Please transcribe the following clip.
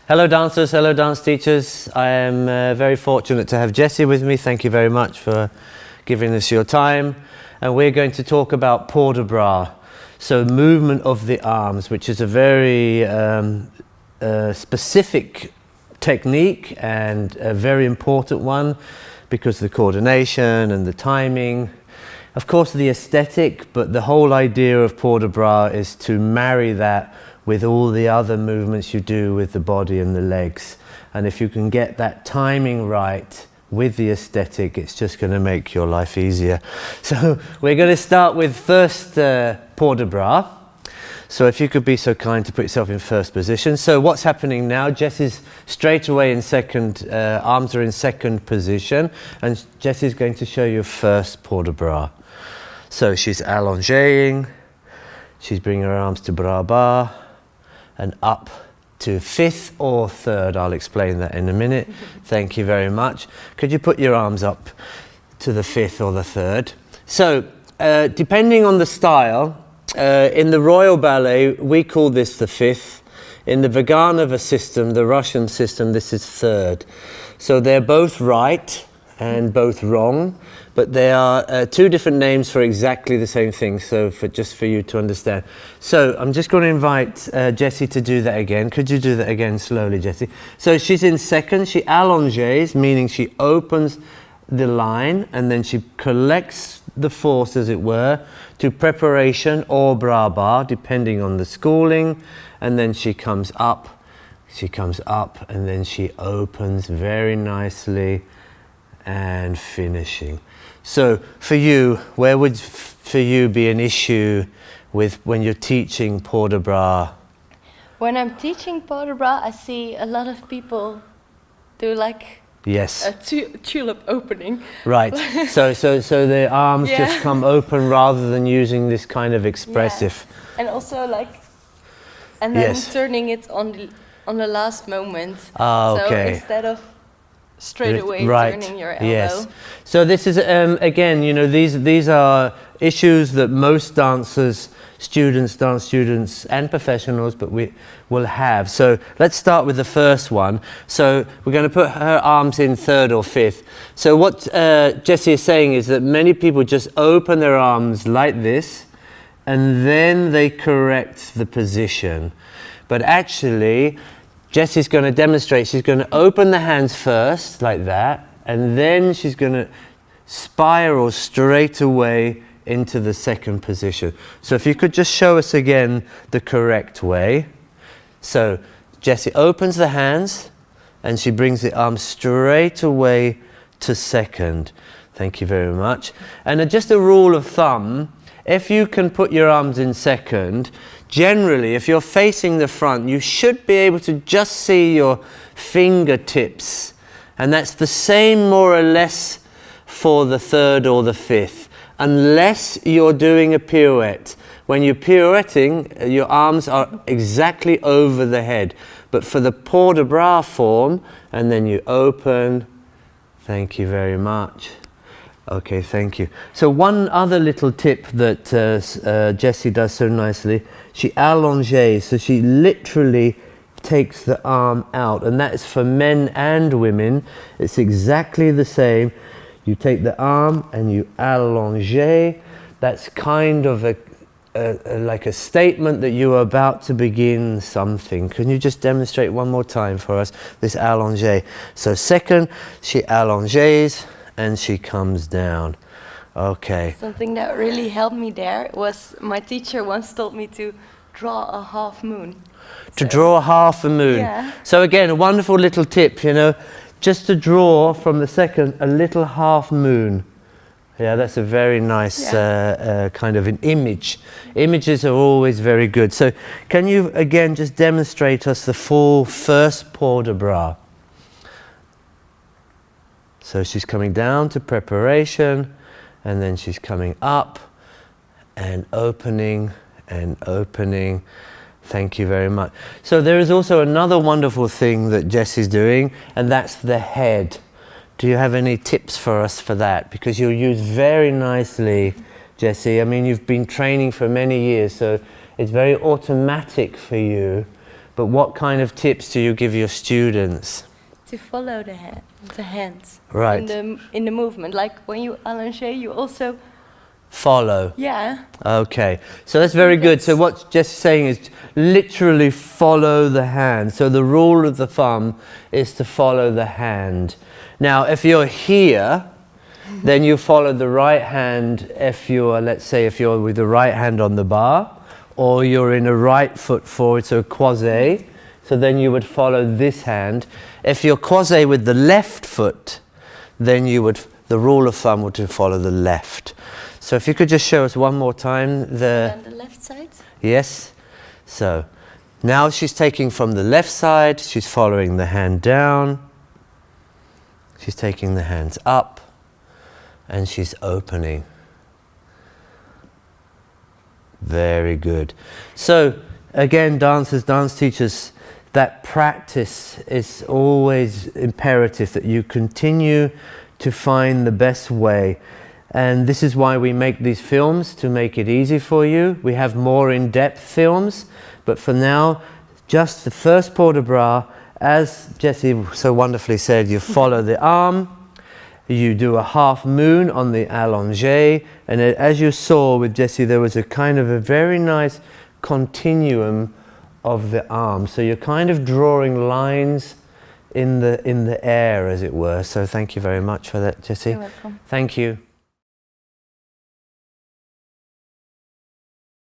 Hello dancers, hello dance teachers. I am very fortunate to have Jessie with me. Thank you very much for giving us your time. And we're going to talk about port de bras. So movement of the arms, which is a very specific technique and a very important one because of the coordination and the timing. Of course the aesthetic, but the whole idea of port de bras is to marry that with all the other movements you do with the body and the legs. And if you can get that timing right with the aesthetic, it's just going to make your life easier. So we're going to start with first port de bras. So if you could be so kind to put yourself in first position. So what's happening now? Jessie's straight away in second, arms are in second position, and Jessie's going to show you first port de bras. So she's allonging, she's bringing her arms to bras bas, and up to fifth or third. I'll explain that in a minute. Thank you very much. Could you put your arms up to the fifth or the third? So depending on the style, in the Royal Ballet we call this the fifth. In the Vaganova system, the Russian system, this is third. So they're both right and both wrong, but they are two different names for exactly the same thing, so just for you to understand. So I'm just going to invite Jessie to do that again. Could you do that again slowly, Jessie? So she's in second, she allonges, meaning she opens the line and then she collects the force, as it were, to preparation or bras bas, depending on the schooling, and then she comes up, and then she opens very nicely and finishing. So for you, where would for you be an issue with when you're teaching port de bras? When I'm teaching port de bras, I see a lot of people do like a tulip opening. Right. so the arms just come open rather than using this kind of expressive. Yeah. And also and then turning it on the last moment. Okay. So instead of straight away turning your elbow. Yes. So this is again, you know, these are issues that most dance students and professionals, but we will have. So let's start with the first one. So we're going to put her arms in third or fifth. So what Jessie is saying is that many people just open their arms like this and then they correct the position. But actually Jessie's going to demonstrate. She's going to open the hands first, like that, and then she's going to spiral straight away into the second position. So if you could just show us again the correct way. So Jessie opens the hands and she brings the arm straight away to second. Thank you very much. And just a rule of thumb, if you can put your arms in second, generally, if you're facing the front, you should be able to just see your fingertips. And that's the same more or less for the third or the fifth, unless you're doing a pirouette. When you're pirouetting, your arms are exactly over the head. But for the port de bras form, and then you open, thank you very much. Okay, thank you. So one other little tip that Jessie does so nicely, she allonges, so she literally takes the arm out, and that is for men and women. It's exactly the same. You take the arm and you allonge. That's kind of like a statement that you are about to begin something. Can you just demonstrate one more time for us, this allonge? So second, she allonges, and she comes down. Okay. Something that really helped me there was my teacher once told me to draw a half moon. To draw a half a moon. Yeah. So again, a wonderful little tip, you know, just to draw from the second a little half moon. Yeah, that's a very nice kind of an image. Images are always very good. So can you again just demonstrate us the full first port de bras? So she's coming down to preparation, and then she's coming up and opening and opening. Thank you very much. So there is also another wonderful thing that Jessie's doing, and that's the head. Do you have any tips for us for that? Because you'll use very nicely, Jessie. I mean, you've been training for many years, so it's very automatic for you. but what kind of tips do you give your students? To follow the hands. Right. In the movement, like when you allonge, you also follow. Yeah. Okay, so that's very good. So what Jesse's saying is literally follow the hand. So the rule of the thumb is to follow the hand. Now, if you're here, then you follow the right hand if you're, let's say, if you're with the right hand on the bar, or you're in a right foot forward, so croisé, so then you would follow this hand. If you're croisé with the left foot, then you would, the rule of thumb would to follow the left. So if you could just show us one more time the left side. Yes. So now she's taking from the left side, she's following the hand down, she's taking the hands up, and she's opening. Very good. So again, dancers, dance teachers, that practice is always imperative, that you continue to find the best way. And this is why we make these films, to make it easy for you. We have more in-depth films, but for now, just the first port de bras, as Jessie so wonderfully said, you follow the arm, you do a half moon on the allongé, and as you saw with Jessie, there was a kind of a very nice continuum of the arm. So you're kind of drawing lines in the air, as it were. So thank you very much for that, Jessie. You're welcome. Thank you.